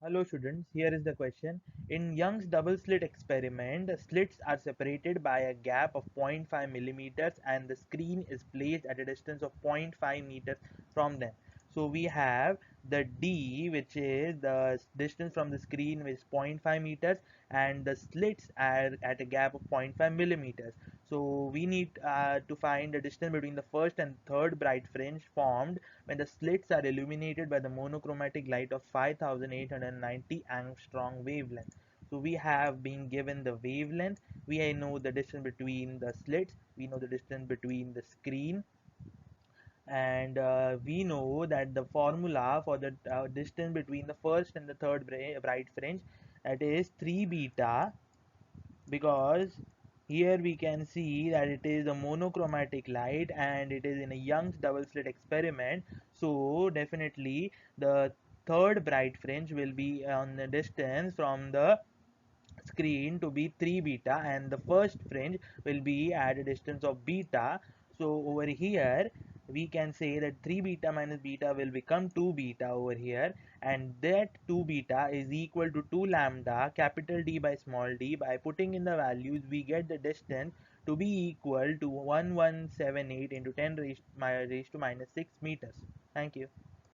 Hello students, here is the question. In Young's double slit experiment, slits are separated by a gap of 0.5 millimeters and the screen is placed at a distance of 0.5 meters from them. So we have the D, which is the distance from the screen, which is 0.5 meters, and the slits are at a gap of 0.5 millimeters. So we need to find the distance between the first and third bright fringe formed when the slits are illuminated by the monochromatic light of 5890 angstrom wavelength. So we have been given the wavelength, we know the distance between the slits, we know the distance between the screen, and we know that the formula for the distance between the first and the third bright fringe, that is 3 beta, because here we can see that it is a monochromatic light and it is in a Young's double slit experiment. So definitely the third bright fringe will be on the distance from the screen to be 3 beta, and the first fringe will be at a distance of beta. So over here we can say that 3 beta minus beta will become 2 beta over here, and that 2 beta is equal to 2 lambda capital D by small d. By putting in the values, we get the distance to be equal to 1178 into 10 raised to minus 6 meters. Thank you.